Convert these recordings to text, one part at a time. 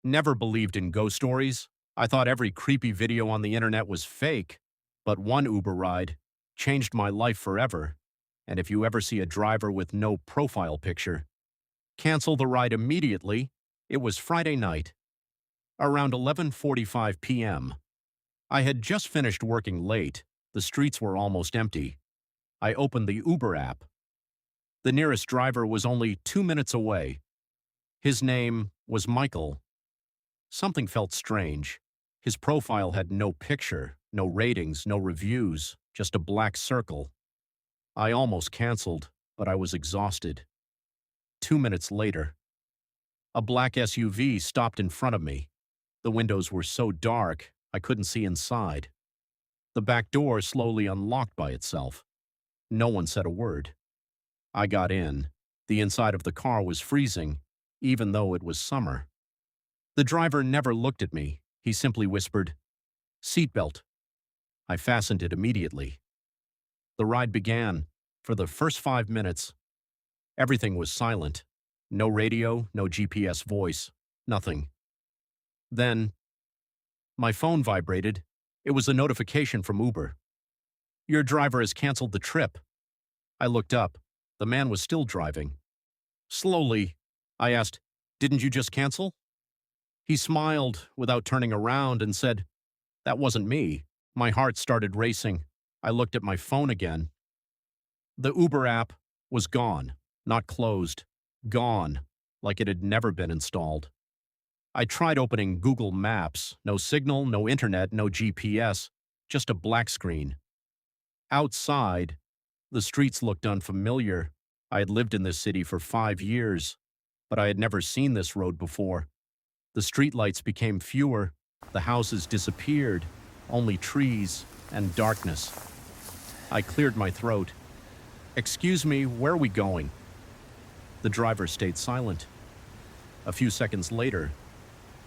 Never believed in ghost stories. I thought every creepy video on the internet was fake. But one Uber ride changed my life forever. And if you ever see a driver with no profile picture, cancel the ride immediately. It was Friday night, around 11:45 p.m. I had just finished working late. The streets were almost empty. I opened the Uber app. The nearest driver was only 2 minutes away. His name was Michael. Something felt strange. His profile had no picture, no ratings, no reviews, just a black circle. I almost canceled, but I was exhausted. 2 minutes later, a black SUV stopped in front of me. The windows were so dark, I couldn't see inside. The back door slowly unlocked by itself. No one said a word. I got in. The inside of the car was freezing, even though it was summer. The driver never looked at me. He simply whispered, "Seatbelt." I fastened it immediately. The ride began. For the first 5 minutes, everything was silent. No radio, no GPS voice, nothing. Then, my phone vibrated. It was a notification from Uber. "Your driver has canceled the trip." I looked up. The man was still driving. Slowly, I asked, "Didn't you just cancel?" He smiled without turning around and said, "That wasn't me." My heart started racing. I looked at my phone again. The Uber app was gone, not closed. Gone, like it had never been installed. I tried opening Google Maps. No signal, no internet, no GPS, just a black screen. Outside, the streets looked unfamiliar. I had lived in this city for 5 years, but I had never seen this road before. The streetlights became fewer, the houses disappeared, only trees and darkness. I cleared my throat. "Excuse me, where are we going?" The driver stayed silent. A few seconds later,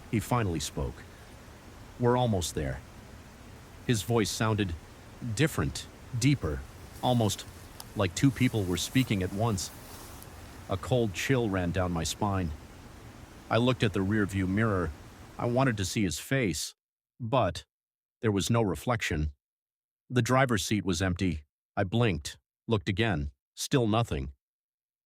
he finally spoke. "We're almost there." His voice sounded different, deeper, almost like two people were speaking at once. A cold chill ran down my spine. I looked at the rearview mirror. I wanted to see his face, but there was no reflection. The driver's seat was empty. I blinked, looked again, still nothing.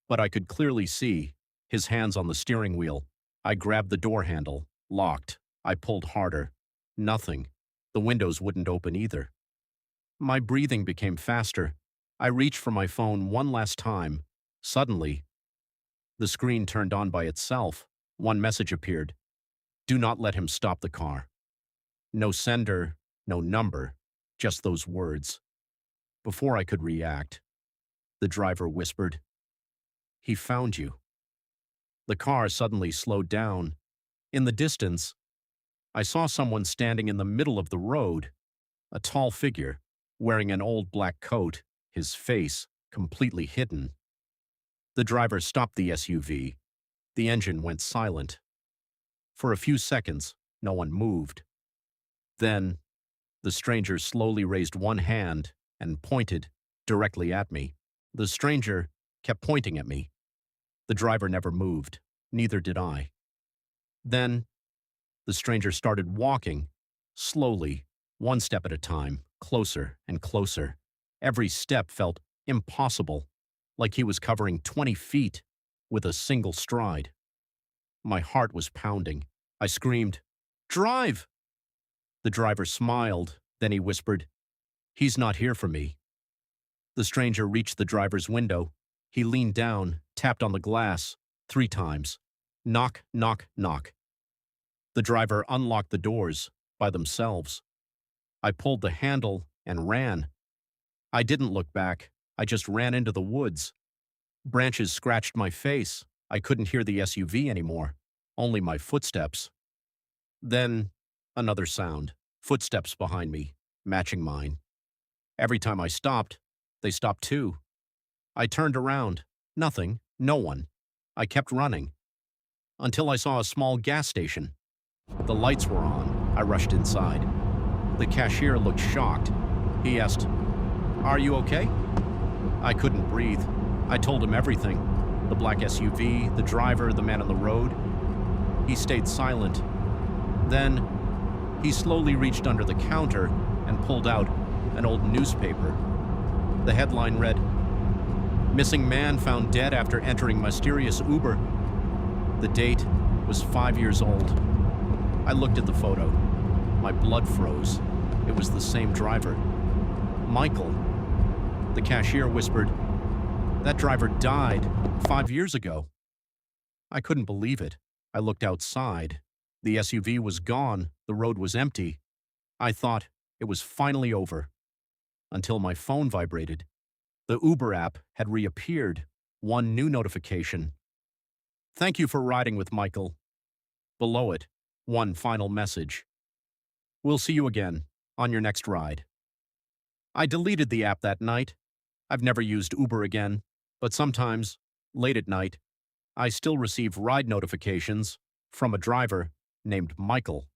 But I could clearly see his hands on the steering wheel. I grabbed the door handle, locked. I pulled harder. Nothing. The windows wouldn't open either. My breathing became faster. I reached for my phone one last time. Suddenly, the screen turned on by itself. One message appeared. "Do not let him stop the car." No sender, no number, just those words. Before I could react, the driver whispered, "He found you." The car suddenly slowed down. In the distance, I saw someone standing in the middle of the road, a tall figure, wearing an old black coat, his face completely hidden. The driver stopped the SUV. The engine went silent. For a few seconds, no one moved. Then, the stranger slowly raised one hand and pointed directly at me. The stranger kept pointing at me. The driver never moved. Neither did I. Then, the stranger started walking, slowly, one step at a time, closer and closer. Every step felt impossible, like he was covering 20 feet with a single stride. My heart was pounding. I screamed, "Drive!" The driver smiled, then he whispered, "He's not here for me." The stranger reached the driver's window. He leaned down, tapped on the glass 3 times. Knock, knock, knock. The driver unlocked the doors by themselves. I pulled the handle and ran. I didn't look back. I just ran into the woods. Branches scratched my face. I couldn't hear the SUV anymore, only my footsteps. Then, another sound, footsteps behind me, matching mine. Every time I stopped, they stopped too. I turned around. Nothing, no one. I kept running. Until I saw a small gas station. The lights were on. I rushed inside. The cashier looked shocked. He asked, "Are you okay?" I couldn't breathe. I told him everything. The black SUV, the driver, the man on the road. He stayed silent, Then, he slowly reached under the counter and pulled out an old newspaper. The headline read, "Missing man found dead after entering mysterious Uber." The date was 5 years old. I looked at the photo. My blood froze. It was the same driver. Michael. The cashier whispered, "That driver died 5 years ago." I couldn't believe it. I looked outside. The SUV was gone. The road was empty. I thought it was finally over. Until my phone vibrated. The Uber app had reappeared. One new notification. "Thank you for riding with Michael." Below it, one final message. "We'll see you again on your next ride." I deleted the app that night. I've never used Uber again, but sometimes, late at night, I still receive ride notifications from a driver named Michael.